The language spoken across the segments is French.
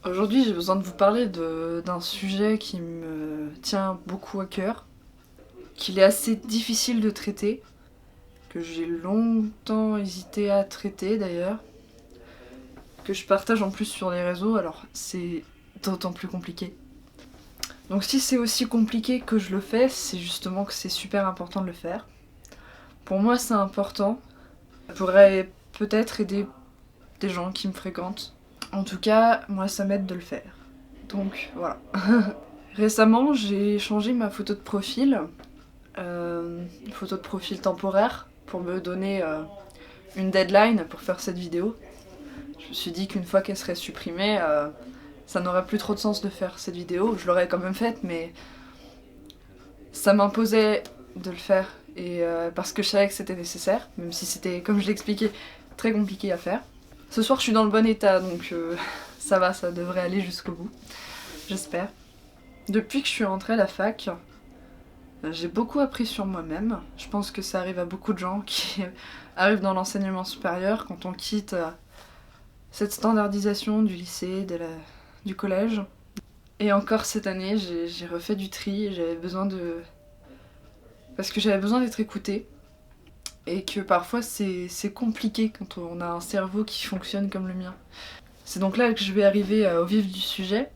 Aujourd'hui, j'ai besoin de vous parler d'un sujet qui me tient beaucoup à cœur, qu'il est assez difficile de traiter, que j'ai longtemps hésité à traiter d'ailleurs, que je partage en plus sur les réseaux, alors c'est d'autant plus compliqué. Donc si c'est aussi compliqué que je le fais, c'est justement que c'est super important de le faire. Pour moi, c'est important. Ça pourrait peut-être aider des gens qui me fréquentent. En tout cas, moi, ça m'aide de le faire. Donc voilà. Récemment, j'ai changé ma photo de profil, une photo de profil temporaire, pour me donner une deadline pour faire cette vidéo. Je me suis dit qu'une fois qu'elle serait supprimée, ça n'aurait plus trop de sens de faire cette vidéo. Je l'aurais quand même faite, mais ça m'imposait de le faire, et parce que je savais que c'était nécessaire, même si c'était, comme je l'ai expliqué, très compliqué à faire. Ce soir, je suis dans le bon état, donc ça va, ça devrait aller jusqu'au bout, j'espère. Depuis que je suis rentrée à la fac, j'ai beaucoup appris sur moi-même. Je pense que ça arrive à beaucoup de gens qui arrivent dans l'enseignement supérieur quand on quitte cette standardisation du lycée, du collège. Et encore cette année, j'ai refait du tri et j'avais besoin de... Parce que j'avais besoin d'être écoutée. Et que parfois c'est compliqué quand on a un cerveau qui fonctionne comme le mien. C'est donc là que je vais arriver au vif du sujet.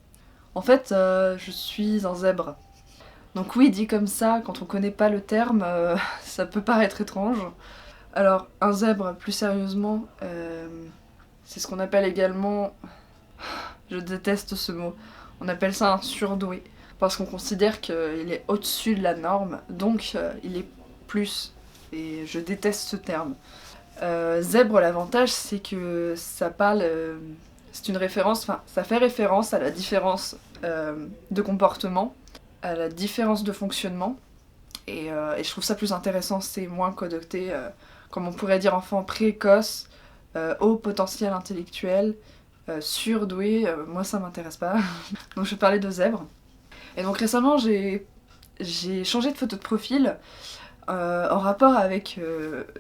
En fait, je suis un zèbre. Donc oui, dit comme ça, quand on connaît pas le terme, ça peut paraître étrange. Alors, un zèbre, plus sérieusement, c'est ce qu'on appelle également... Je déteste ce mot. On appelle ça un surdoué. Parce qu'on considère qu'il est au-dessus de la norme, donc il est plus. Et je déteste ce terme. Zèbre, l'avantage, c'est que ça parle... c'est une référence, enfin, ça fait référence à la différence de comportement, à la différence de fonctionnement, et je trouve ça plus intéressant, c'est moins connecté, comme on pourrait dire enfant précoce, haut potentiel intellectuel, surdoué, moi ça m'intéresse pas. Donc je vais parler de zèbre. Et donc récemment j'ai changé de photo de profil en rapport avec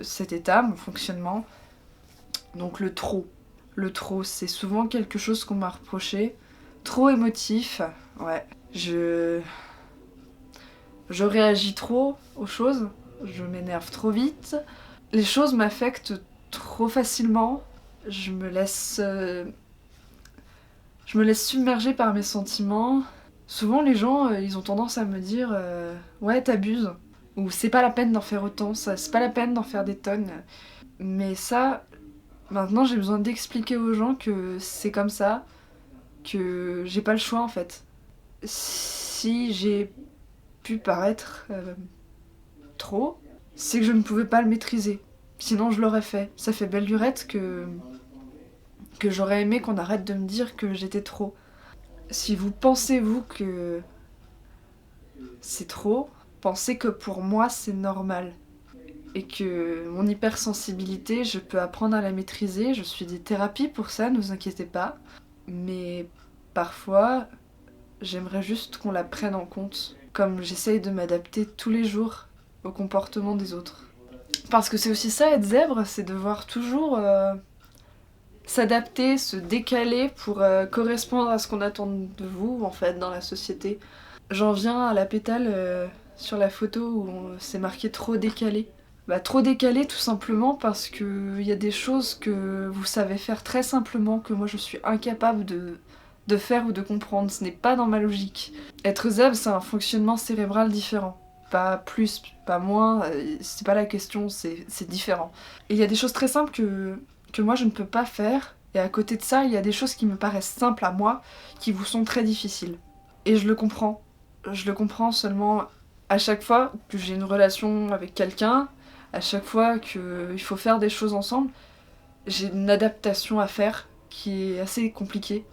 cet état, mon fonctionnement. Donc le trop. Le trop, c'est souvent quelque chose qu'on m'a reproché. Trop émotif, ouais. Je réagis trop aux choses, je m'énerve trop vite, les choses m'affectent trop facilement, je me laisse submerger par mes sentiments. Souvent les gens, ils ont tendance à me dire ouais, t'abuses, ou c'est pas la peine d'en faire autant, c'est pas la peine d'en faire des tonnes. Mais ça, maintenant j'ai besoin d'expliquer aux gens que c'est comme ça, que j'ai pas le choix en fait. Si j'ai pu paraître trop, c'est que je ne pouvais pas le maîtriser. Sinon je l'aurais fait. Ça fait belle lurette que j'aurais aimé qu'on arrête de me dire que j'étais trop. Si vous pensez, vous, que c'est trop, pensez que pour moi c'est normal. Et que mon hypersensibilité, je peux apprendre à la maîtriser. Je suis des thérapies pour ça, ne vous inquiétez pas. Mais parfois, j'aimerais juste qu'on la prenne en compte. Comme j'essaye de m'adapter tous les jours au comportement des autres. Parce que c'est aussi ça, être zèbre, c'est devoir toujours s'adapter, se décaler pour correspondre à ce qu'on attend de vous, en fait, dans la société. J'en viens à la pétale sur la photo où c'est marqué trop décalé. Bah, trop décalé tout simplement parce que y a des choses que vous savez faire très simplement que moi je suis incapable de faire ou de comprendre. Ce n'est pas dans ma logique. Être zèbre, c'est un fonctionnement cérébral différent. Pas plus, pas moins, c'est pas la question, c'est différent. Et il y a des choses très simples que moi je ne peux pas faire, et à côté de ça, il y a des choses qui me paraissent simples à moi, qui vous sont très difficiles. Et je le comprends. Je le comprends seulement à chaque fois que j'ai une relation avec quelqu'un, à chaque fois qu'il faut faire des choses ensemble, j'ai une adaptation à faire qui est assez compliquée.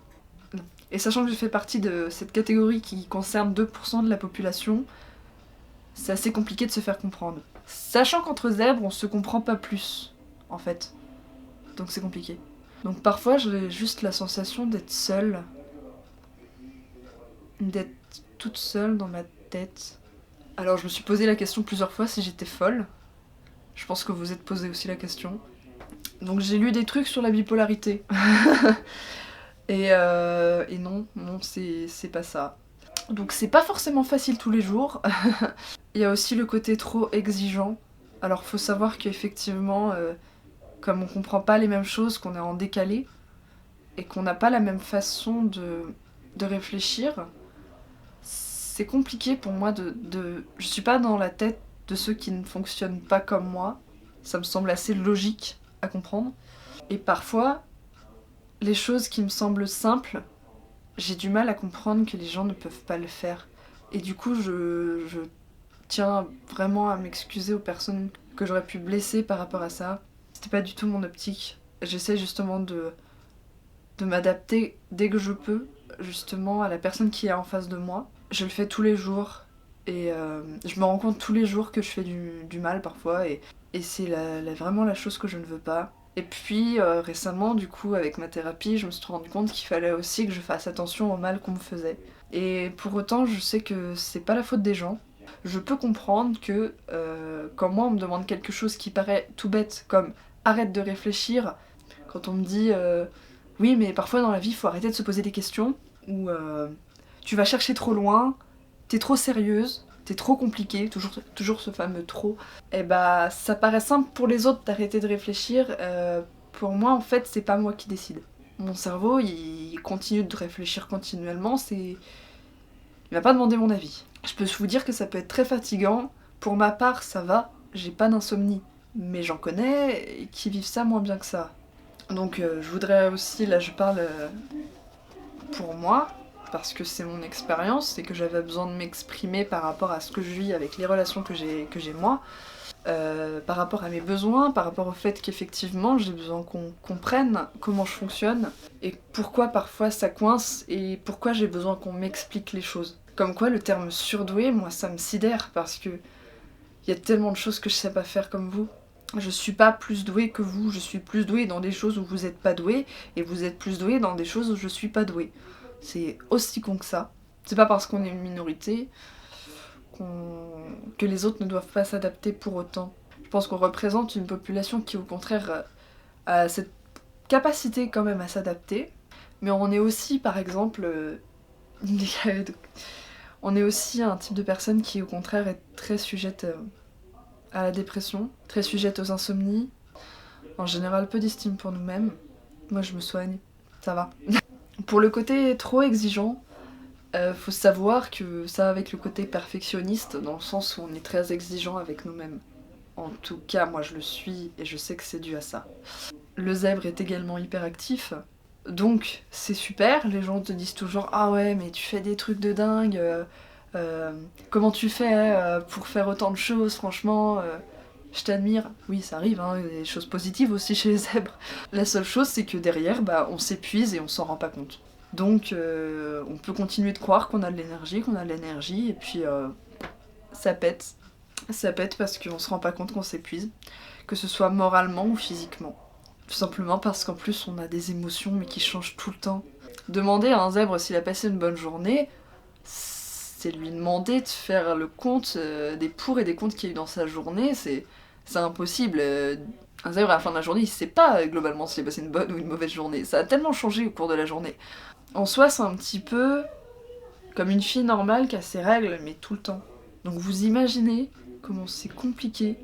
Et sachant que je fais partie de cette catégorie qui concerne 2% de la population, c'est assez compliqué de se faire comprendre. Sachant qu'entre zèbres, on se comprend pas plus, en fait. Donc c'est compliqué. Donc parfois, j'ai juste la sensation d'être seule. D'être toute seule dans ma tête. Alors je me suis posé la question plusieurs fois si j'étais folle. Je pense que vous vous êtes posé aussi la question. Donc j'ai lu des trucs sur la bipolarité. Et non, c'est pas ça. Donc c'est pas forcément facile tous les jours. Il y a aussi le côté trop exigeant. Alors faut savoir qu'effectivement, comme on comprend pas les mêmes choses, qu'on est en décalé, et qu'on n'a pas la même façon de réfléchir, c'est compliqué pour moi Je suis pas dans la tête de ceux qui ne fonctionnent pas comme moi. Ça me semble assez logique à comprendre. Et parfois, les choses qui me semblent simples, j'ai du mal à comprendre que les gens ne peuvent pas le faire. Et du coup, je tiens vraiment à m'excuser aux personnes que j'aurais pu blesser par rapport à ça. C'était pas du tout mon optique. J'essaie justement de m'adapter dès que je peux, justement, à la personne qui est en face de moi. Je le fais tous les jours, et je me rends compte tous les jours que je fais du mal parfois, et c'est vraiment la chose que je ne veux pas. Et puis récemment, du coup, avec ma thérapie, je me suis rendu compte qu'il fallait aussi que je fasse attention au mal qu'on me faisait. Et pour autant, je sais que c'est pas la faute des gens. Je peux comprendre que quand moi on me demande quelque chose qui paraît tout bête, comme arrête de réfléchir, quand on me dit oui mais parfois dans la vie il faut arrêter de se poser des questions, ou tu vas chercher trop loin, t'es trop sérieuse, t'es trop compliquée, toujours ce fameux trop, et bah ça paraît simple pour les autres d'arrêter de réfléchir, pour moi en fait c'est pas moi qui décide. Mon cerveau il continue de réfléchir continuellement, il va pas demander mon avis. Je peux vous dire que ça peut être très fatigant. Pour ma part, ça va, j'ai pas d'insomnie. Mais j'en connais qui vivent ça moins bien que ça. Donc je voudrais aussi, là je parle pour moi, parce que c'est mon expérience et que j'avais besoin de m'exprimer par rapport à ce que je vis avec les relations que j'ai moi, par rapport à mes besoins, par rapport au fait qu'effectivement j'ai besoin qu'on comprenne comment je fonctionne et pourquoi parfois ça coince et pourquoi j'ai besoin qu'on m'explique les choses. Comme quoi le terme surdoué, moi ça me sidère parce que il y a tellement de choses que je sais pas faire comme vous. Je suis pas plus douée que vous, je suis plus douée dans des choses où vous êtes pas douée, et vous êtes plus douée dans des choses où je suis pas douée. C'est aussi con que ça. C'est pas parce qu'on est une minorité que les autres ne doivent pas s'adapter pour autant. Je pense qu'on représente une population qui au contraire a cette capacité quand même à s'adapter, mais on est aussi par exemple on est aussi un type de personne qui au contraire est très sujette à la dépression, très sujette aux insomnies, en général peu d'estime pour nous-mêmes. Moi je me soigne, ça va. Pour le côté trop exigeant, faut savoir que ça va avec le côté perfectionniste, dans le sens où on est très exigeant avec nous-mêmes. En tout cas, moi je le suis et je sais que c'est dû à ça. Le zèbre est également hyperactif, donc c'est super, les gens te disent toujours « Ah ouais, mais tu fais des trucs de dingue, comment tu fais pour faire autant de choses, franchement, je t'admire. » Oui, ça arrive, hein, il y a des choses positives aussi chez les zèbres. La seule chose, c'est que derrière, bah, on s'épuise et on s'en rend pas compte. Donc on peut continuer de croire qu'on a de l'énergie, et puis ça pète. Ça pète parce qu'on se rend pas compte qu'on s'épuise, que ce soit moralement ou physiquement. Tout simplement parce qu'en plus on a des émotions mais qui changent tout le temps. Demander à un zèbre s'il a passé une bonne journée, c'est lui demander de faire le compte des pour et des contre qu'il y a eu dans sa journée, c'est impossible. Un zèbre à la fin de la journée, il sait pas globalement s'il a passé une bonne ou une mauvaise journée. Ça a tellement changé au cours de la journée. En soi, c'est un petit peu comme une fille normale qui a ses règles, mais tout le temps. Donc vous imaginez comment c'est compliqué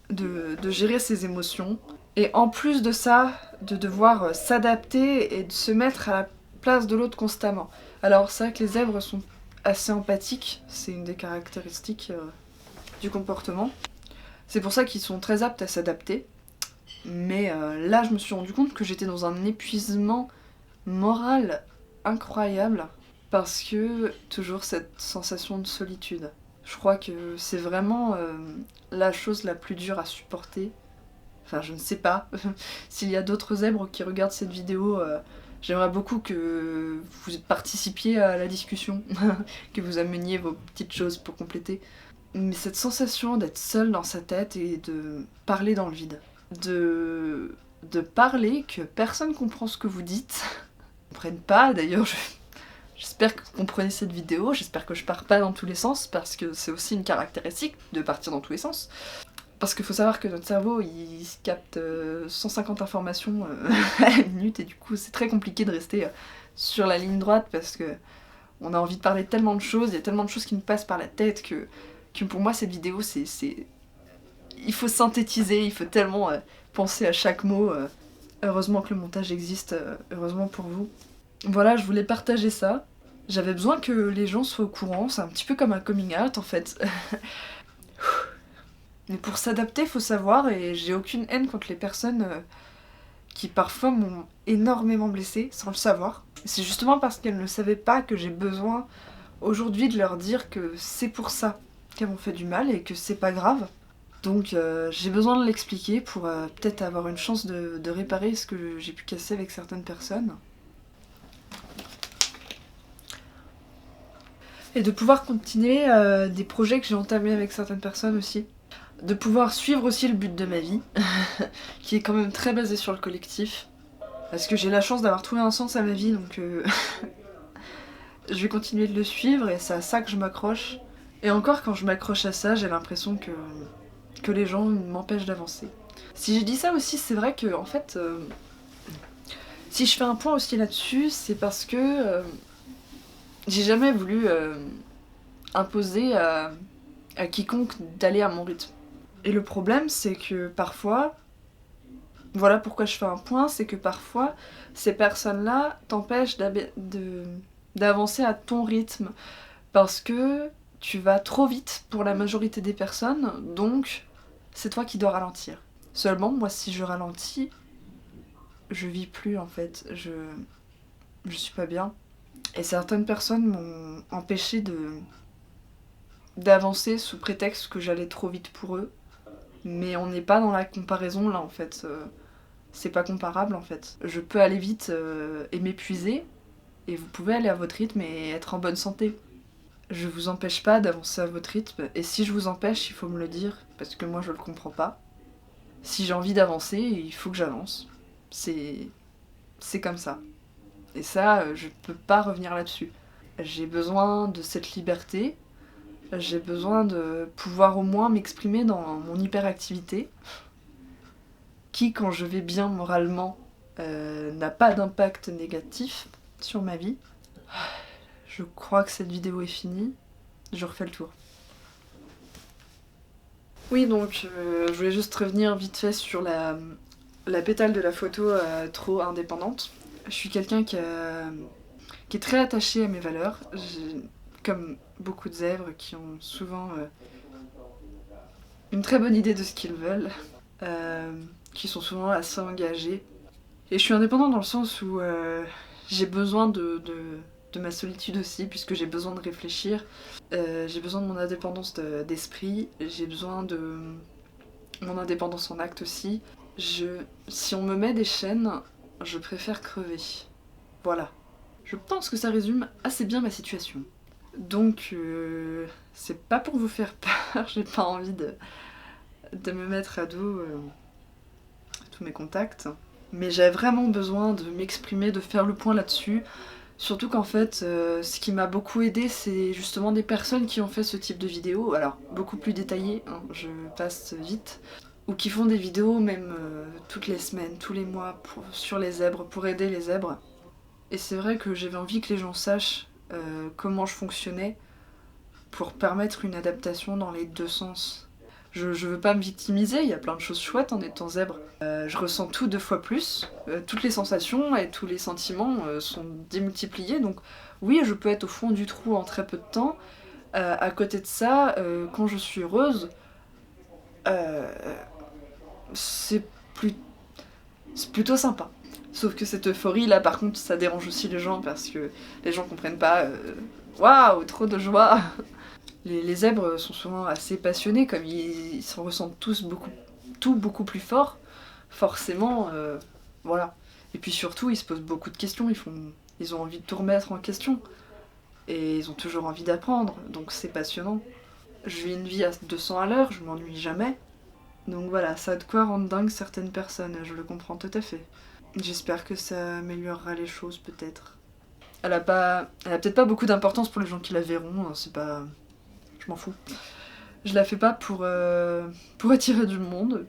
de gérer ses émotions. Et en plus de ça, de devoir s'adapter et de se mettre à la place de l'autre constamment. Alors c'est vrai que les zèbres sont assez empathiques, c'est une des caractéristiques du comportement. C'est pour ça qu'ils sont très aptes à s'adapter. Mais là, je me suis rendu compte que j'étais dans un épuisement moral incroyable, parce que toujours cette sensation de solitude. Je crois que c'est vraiment la chose la plus dure à supporter. Enfin, je ne sais pas. S'il y a d'autres zèbres qui regardent cette vidéo, j'aimerais beaucoup que vous participiez à la discussion, que vous ameniez vos petites choses pour compléter. Mais cette sensation d'être seul dans sa tête et de parler dans le vide. De parler que personne comprend ce que vous dites. Ils comprennent pas, d'ailleurs j'espère que vous comprenez cette vidéo, j'espère que je pars pas dans tous les sens, parce que c'est aussi une caractéristique de partir dans tous les sens. Parce qu'il faut savoir que notre cerveau, il capte 150 informations à la minute, et du coup c'est très compliqué de rester sur la ligne droite parce que on a envie de parler de tellement de choses, il y a tellement de choses qui nous passent par la tête que pour moi cette vidéo c'est... Il faut synthétiser, il faut tellement penser à chaque mot. Heureusement que le montage existe, heureusement pour vous. Voilà, je voulais partager ça. J'avais besoin que les gens soient au courant, c'est un petit peu comme un coming out en fait. Mais pour s'adapter, faut savoir, et j'ai aucune haine contre les personnes qui parfois m'ont énormément blessée sans le savoir. C'est justement parce qu'elles ne savaient pas que j'ai besoin aujourd'hui de leur dire que c'est pour ça qu'elles m'ont fait du mal et que c'est pas grave. Donc j'ai besoin de l'expliquer pour peut-être avoir une chance de réparer ce que j'ai pu casser avec certaines personnes. Et de pouvoir continuer des projets que j'ai entamés avec certaines personnes aussi. De pouvoir suivre aussi le but de ma vie, qui est quand même très basé sur le collectif. Parce que j'ai la chance d'avoir trouvé un sens à ma vie, donc je vais continuer de le suivre et c'est à ça que je m'accroche. Et encore quand je m'accroche à ça, j'ai l'impression que les gens m'empêchent d'avancer. Si j'ai dit ça aussi, c'est vrai que en fait, si je fais un point aussi là-dessus, c'est parce que j'ai jamais voulu imposer à quiconque d'aller à mon rythme. Et le problème, c'est que parfois, voilà pourquoi je fais un point, c'est que parfois, ces personnes-là t'empêchent d'avancer à ton rythme. Parce que tu vas trop vite pour la majorité des personnes, donc c'est toi qui dois ralentir. Seulement, moi, si je ralentis, je vis plus en fait. Je suis pas bien. Et certaines personnes m'ont empêché d'avancer sous prétexte que j'allais trop vite pour eux. Mais on n'est pas dans la comparaison là en fait. C'est pas comparable en fait. Je peux aller vite et m'épuiser, et vous pouvez aller à votre rythme et être en bonne santé. Je vous empêche pas d'avancer à votre rythme, et si je vous empêche, il faut me le dire, parce que moi je le comprends pas. Si j'ai envie d'avancer, il faut que j'avance. C'est comme ça. Et ça, je peux pas revenir là-dessus. J'ai besoin de cette liberté, j'ai besoin de pouvoir au moins m'exprimer dans mon hyperactivité, qui, quand je vais bien moralement, n'a pas d'impact négatif sur ma vie. Je crois que cette vidéo est finie, je refais le tour. Oui, donc je voulais juste revenir vite fait sur la pétale de la photo trop indépendante. Je suis quelqu'un qui est très attaché à mes valeurs, comme beaucoup de zèbres qui ont souvent une très bonne idée de ce qu'ils veulent, qui sont souvent assez engagés. Et je suis indépendante dans le sens où j'ai besoin de ma solitude aussi, puisque j'ai besoin de réfléchir. J'ai besoin de mon indépendance d'esprit, j'ai besoin de mon indépendance en acte aussi. Si on me met des chaînes, je préfère crever. Voilà. Je pense que ça résume assez bien ma situation. Donc, c'est pas pour vous faire peur, j'ai pas envie de me mettre à dos tous mes contacts. Mais j'avais vraiment besoin de m'exprimer, de faire le point là-dessus. Surtout qu'en fait, ce qui m'a beaucoup aidé, c'est justement des personnes qui ont fait ce type de vidéos, alors beaucoup plus détaillées, hein, je passe vite, ou qui font des vidéos même toutes les semaines, tous les mois, sur les zèbres, pour aider les zèbres. Et c'est vrai que j'avais envie que les gens sachent comment je fonctionnais pour permettre une adaptation dans les deux sens. Je veux pas me victimiser, il y a plein de choses chouettes en étant zèbre. Je ressens tout 2 fois plus, toutes les sensations et tous les sentiments sont démultipliés, donc oui, je peux être au fond du trou en très peu de temps. À côté de ça, quand je suis heureuse, c'est plutôt sympa. Sauf que cette euphorie là, par contre, ça dérange aussi les gens parce que les gens comprennent pas. Waouh, trop de joie! Les zèbres sont souvent assez passionnés, comme ils s'en ressentent tous beaucoup plus fort, forcément, voilà. Et puis surtout, ils se posent beaucoup de questions, ils ont envie de tout remettre en question. Et ils ont toujours envie d'apprendre, donc c'est passionnant. Je vis une vie à 200 à l'heure, je m'ennuie jamais. Donc voilà, ça a de quoi rendre dingue certaines personnes, je le comprends tout à fait. J'espère que ça améliorera les choses, peut-être. Elle a peut-être pas beaucoup d'importance pour les gens qui la verront, hein, c'est pas... Je m'en fous. Je la fais pas pour attirer du monde.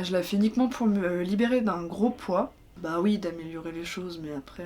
Je la fais uniquement pour me libérer d'un gros poids. Bah oui, d'améliorer les choses, mais après...